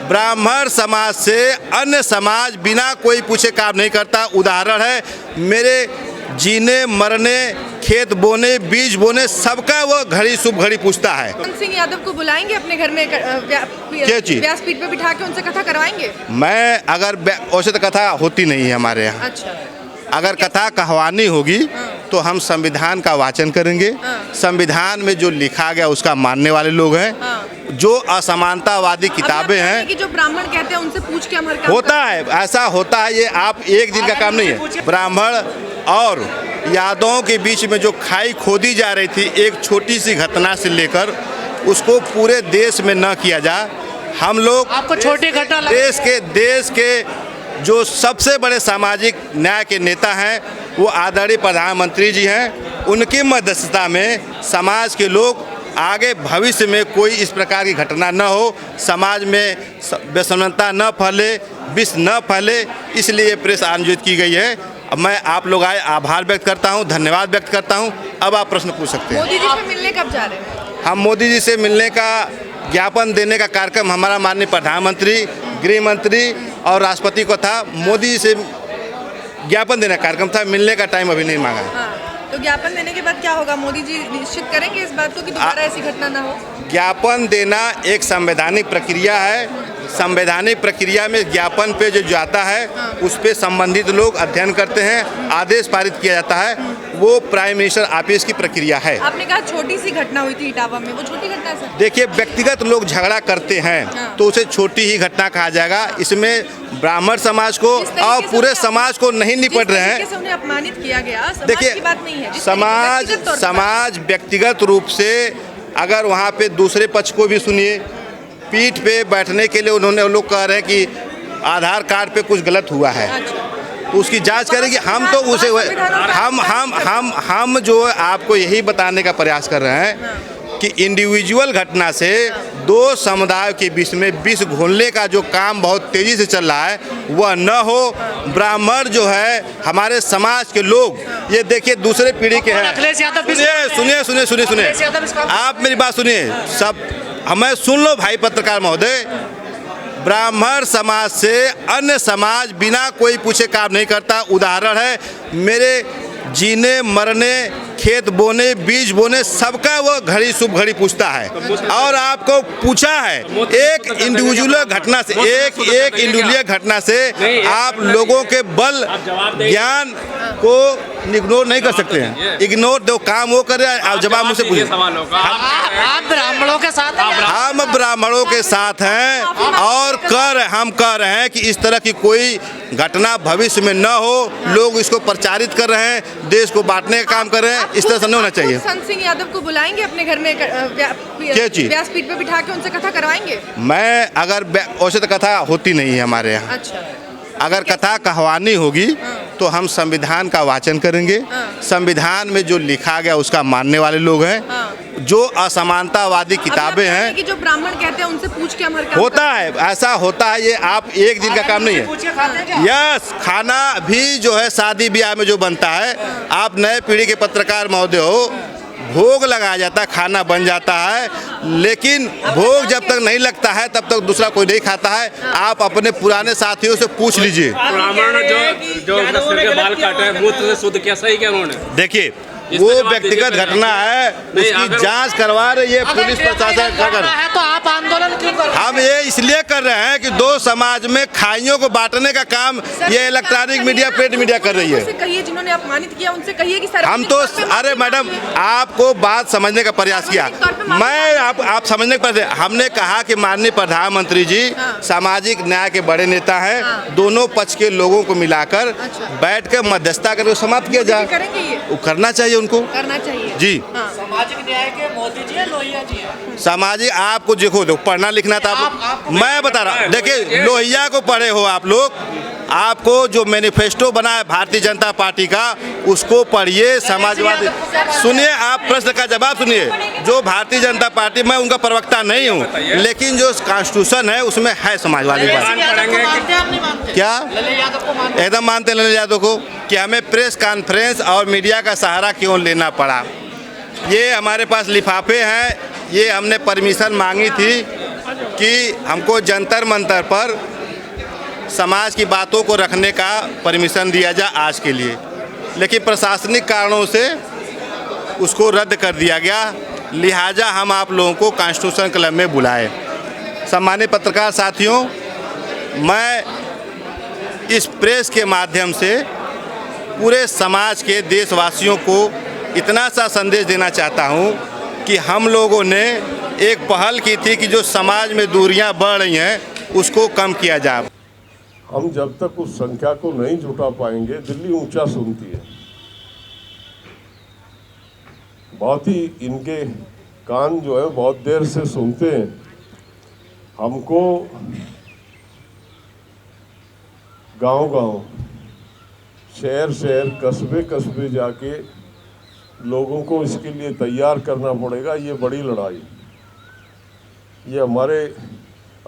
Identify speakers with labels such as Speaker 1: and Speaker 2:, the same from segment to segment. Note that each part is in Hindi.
Speaker 1: ब्राह्मण समाज से अन्य समाज बिना कोई पूछे काम नहीं करता। उदाहरण है, मेरे जीने मरने, खेत बोने, बीज बोने, सबका वो घड़ी शुभ घड़ी पूछता है।
Speaker 2: सिंह यादव को बुलाएंगे अपने घर में, व्यासपीठ पे बिठा के उनसे कथा करवाएंगे?
Speaker 1: मैं अगर वैसे तो कथा होती नहीं है हमारे यहाँ।
Speaker 2: अच्छा।
Speaker 1: अगर कथा कहवानी होगी तो हम संविधान का वाचन करेंगे। संविधान में जो लिखा गया उसका मानने वाले लोग हैं। जो असमानतावादी किताबें हैं,
Speaker 2: कि जो ब्राह्मण कहते हैं उनसे पूछ के हमारे काम
Speaker 1: होता है, ऐसा होता है। ये आप एक दिन का काम नहीं है। ब्राह्मण और यादवों के बीच में जो खाई खोदी जा रही थी एक छोटी सी घटना से लेकर, उसको पूरे देश में न किया जाए। हम लोग
Speaker 3: आपको छोटी घटना
Speaker 1: देश के जो सबसे बड़े सामाजिक न्याय के नेता हैं वो आदरणीय प्रधानमंत्री जी हैं। उनकी मध्यस्थता में समाज के लोग आगे भविष्य में कोई इस प्रकार की घटना न हो, समाज में विषमता न फैले, विष न फैले, इसलिए प्रेस आयोजित की गई है। अब मैं आप लोग आए, आभार व्यक्त करता हूं, धन्यवाद व्यक्त करता हूं। अब आप प्रश्न पूछ सकते हैं।
Speaker 2: मोदी जी से मिलने कब जा रहे हैं?
Speaker 1: हम मोदी जी से मिलने का ज्ञापन देने का कार्यक्रम हमारा माननीय प्रधानमंत्री, गृह मंत्री और राष्ट्रपति को था। मोदी जी से ज्ञापन देने का कार्यक्रम था, मिलने का टाइम अभी नहीं मांगा।
Speaker 2: हाँ, तो ज्ञापन देने के बाद क्या होगा? मोदी जी निश्चित करेंगे इस बात को कि दोबारा ऐसी घटना ना हो?
Speaker 1: ज्ञापन देना एक संवैधानिक प्रक्रिया है। संवैधानिक प्रक्रिया में ज्ञापन पे जो जाता है उस पे संबंधित लोग अध्ययन करते हैं, आदेश पारित किया जाता है। वो प्राइम मिनिस्टर ऑफिस की प्रक्रिया है।
Speaker 2: आपने कहा छोटी सी घटना हुई थी इटावा में, वो छोटी घटना है सर?
Speaker 1: देखिए, व्यक्तिगत लोग झगड़ा करते हैं तो उसे छोटी ही घटना कहा जाएगा। इसमें ब्राह्मण समाज को और पूरे समाज को नहीं निपट रहे हैं।
Speaker 2: उन्हें अपमानित किया गया,
Speaker 1: देखिए,
Speaker 2: की बात नहीं है।
Speaker 1: समाज व्यक्तिगत रूप से अगर वहाँ पे दूसरे पक्ष को भी सुनिए, पीठ पे बैठने के लिए उन्होंने लोग कह रहे हैं कि आधार कार्ड पे कुछ गलत हुआ है। तो उसकी जांच करेंगे। हम तो उसे हम जो आपको यही बताने का प्रयास कर रहे हैं कि इंडिविजुअल घटना से दो समुदायों के बीच में विष घोलने का जो काम बहुत तेजी से चल रहा है वह न हो। ब्राह्मण जो है हमारे समाज के लोग, ये देखिए दूसरे पीढ़ी के हैं। सुनिए, आप मेरी बात सुनिए, सब हमें सुन लो भाई पत्रकार महोदय। ब्राह्मण समाज से अन्य समाज बिना कोई पूछे काम नहीं करता। उदाहरण है, मेरे जीने मरने, खेत बोने, बीज बोने, सबका वो घड़ी शुभ घड़ी पूछता है। और आपको पूछा है एक इंडिविजुअल घटना से, एक इंडिविजुअल घटना से आप लोगों के बल ज्ञान को इग्नोर नहीं कर सकते हैं। इग्नोर दो काम वो कर रहे हैं, आप जवाब मुझसे पूछिए।
Speaker 3: आप ब्राह्मणों के साथ हैं?
Speaker 1: हम ब्राह्मणों के साथ हैं और हम कह रहे हैं कि इस तरह की कोई घटना भविष्य में न हो। लोग इसको प्रचारित कर रहे हैं, देश को बांटने का काम कर रहे हैं। इस तरह से नहीं होना चाहिए।
Speaker 2: सिंह यादव को बुलाएंगे अपने घर में, व्यासपीठ पे बिठा के उनसे कथा करवाएंगे? मैं
Speaker 1: अगर वैसे तो कथा होती नहीं है हमारे यहाँ।
Speaker 2: अच्छा।
Speaker 1: अगर कथा कहवानी होगी तो हम संविधान का वाचन करेंगे। संविधान में जो लिखा गया उसका मानने वाले लोग हैं। जो असमानतावादी किताबें हैं,
Speaker 2: कि जो ब्राह्मण कहते हैं उनसे पूछ के हमारे काम
Speaker 1: होता है, ऐसा होता है। ये आप एक दिन का काम नहीं है। यस, खाना भी जो है शादी ब्याह में जो बनता है, आप नए पीढ़ी के पत्रकार महोदय हो, भोग लगाया जाता है, खाना बन जाता है, लेकिन भोग जब तक नहीं लगता है तब तक दूसरा कोई नहीं खाता है। आप अपने पुराने साथियों से पूछ लीजिए।
Speaker 4: ब्राह्मण जो सिर के बाल काटे हैं, मूत्र से शुद्ध किया, सही क्या उन्होंने?
Speaker 1: देखिए, वो व्यक्तिगत घटना है, उसकी जांच करवा रही है पुलिस प्रशासन।
Speaker 3: तो आप आंदोलन क्यों कर रहे हैं?
Speaker 1: हम ये इसलिए कर रहे हैं कि दो समाज में खाइयों को बांटने का काम ये इलेक्ट्रॉनिक मीडिया, प्रिंट मीडिया कर रही है।
Speaker 2: कहिए, जिन्होंने अपमानित किया उनसे कहिए कि
Speaker 1: हम तो, अरे मैडम, आपको बात समझने का प्रयास किया। मैं आप समझने का प्रयास, हमने कहा कि माननीय प्रधानमंत्री जी सामाजिक न्याय के बड़े नेता हैं। दोनों पक्ष के लोगों को मिलाकर बैठ कर मध्यस्थता करके समाप्त किया जाए। वो करना चाहिए, उनको
Speaker 2: करना चाहिए
Speaker 1: जी।
Speaker 3: सामाजिक न्याय के मोदी जी हैं, लोहिया जी हैं?
Speaker 1: सामाजिक आपको देखो पढ़ना लिखना था आप मैं बता रहा हूँ। देखिए, लोहिया को पढ़े हो आप लोग, आपको जो मैनिफेस्टो बना है भारतीय जनता पार्टी का उसको पढ़िए। समाजवादी, सुनिए, आप प्रश्न का जवाब सुनिए। जो भारतीय जनता पार्टी, मैं उनका प्रवक्ता नहीं हूँ, लेकिन जो कॉन्स्टिट्यूशन है उसमें है समाजवादी पार्टी। क्या एकदम मानते हैं ललित यादव को कि हमें प्रेस कॉन्फ्रेंस और मीडिया का सहारा क्यों लेना पड़ा? ये हमारे पास लिफाफे हैं, ये हमने परमिशन मांगी थी कि हमको जंतर मंतर पर समाज की बातों को रखने का परमिशन दिया जाए आज के लिए, लेकिन प्रशासनिक कारणों से उसको रद्द कर दिया गया। लिहाजा हम आप लोगों को कॉन्स्टिट्यूशन क्लब में बुलाए। सम्मानित पत्रकार साथियों, मैं इस प्रेस के माध्यम से पूरे समाज के देशवासियों को इतना सा संदेश देना चाहता हूं कि हम लोगों ने एक पहल की थी कि जो समाज में दूरियां बढ़ रही हैं उसको कम किया जाए।
Speaker 5: हम जब तक उस संख्या को नहीं जुटा पाएंगे, दिल्ली ऊंचा सुनती है। बहुत ही इनके कान जो है बहुत देर से सुनते हैं। हमको गांव-गांव, शहर-शहर, कस्बे-कस्बे जाके लोगों को इसके लिए तैयार करना पड़ेगा। ये बड़ी लड़ाई, ये हमारे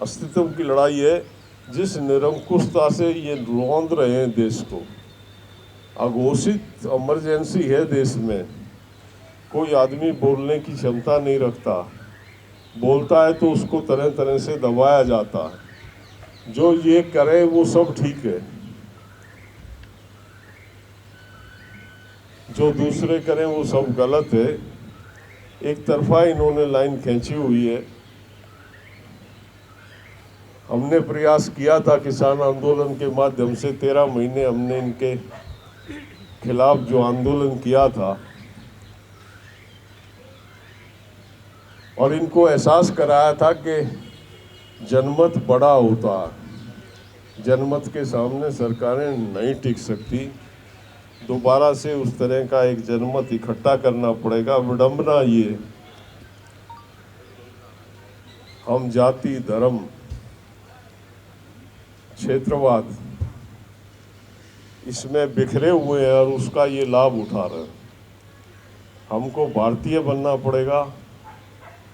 Speaker 5: अस्तित्व की लड़ाई है। जिस निरंकुशता से ये रौंद रहे हैं देश को, अघोषित इमरजेंसी है देश में। कोई आदमी बोलने की क्षमता नहीं रखता, बोलता है तो उसको तरह तरह से दबाया जाता है। जो ये करे वो सब ठीक है, जो दूसरे करें वो सब गलत है। एक तरफा इन्होंने लाइन खींची हुई है। हमने प्रयास किया था किसान आंदोलन के माध्यम से, 13 महीने हमने इनके खिलाफ जो आंदोलन किया था और इनको एहसास कराया था कि जनमत बड़ा होता है, जनमत के सामने सरकारें नहीं टिक सकती। दोबारा से उस तरह का एक जनमत इकट्ठा करना पड़ेगा। विडंबना ये, हम जाति, धर्म, क्षेत्रवाद इसमें बिखरे हुए हैं और उसका ये लाभ उठा रहे हैं। हमको भारतीय बनना पड़ेगा,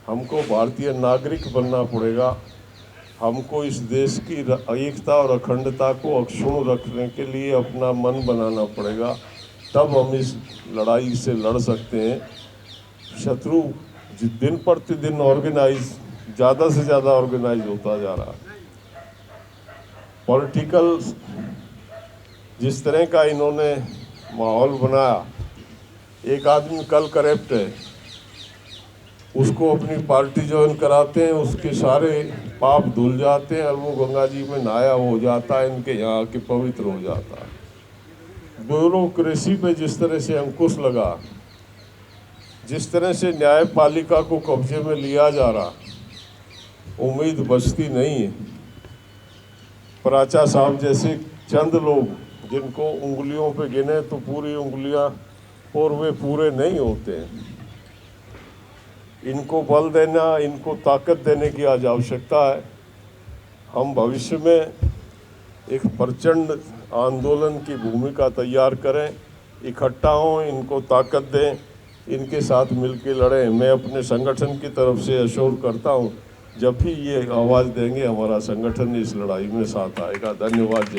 Speaker 5: हमको भारतीय नागरिक बनना पड़ेगा। हमको इस देश की एकता और अखंडता को अक्षुण्ण रखने के लिए अपना मन बनाना पड़ेगा, तब हम इस लड़ाई से लड़ सकते हैं। शत्रु दिन प्रतिदिन ऑर्गेनाइज, ज़्यादा से ज़्यादा ऑर्गेनाइज होता जा रहा है। पॉलिटिकल जिस तरह का इन्होंने माहौल बनाया, एक आदमी कल करप्ट है, उसको अपनी पार्टी ज्वाइन कराते हैं, उसके सारे पाप धुल जाते हैं और वो गंगा जी में नहाया हो जाता है, इनके यहाँ के पवित्र हो जाता है। ब्यूरोक्रेसी पे जिस तरह से अंकुश लगा, जिस तरह से न्यायपालिका को कब्जे में लिया जा रहा, उम्मीद बचती नहीं है। पराचा साहब जैसे चंद लोग जिनको उंगलियों पे गिने तो पूरी उंगलियां और वे पूरे नहीं होते हैं। इनको बल देना, इनको ताकत देने की आज आवश्यकता है। हम भविष्य में एक प्रचंड आंदोलन की भूमिका तैयार करें, इकट्ठा हों, इनको ताकत दें, इनके साथ मिलकर लड़ें। मैं अपने संगठन की तरफ से अश्योर करता हूं, जब भी ये आवाज़ देंगे हमारा संगठन इस लड़ाई में साथ आएगा। धन्यवाद। जय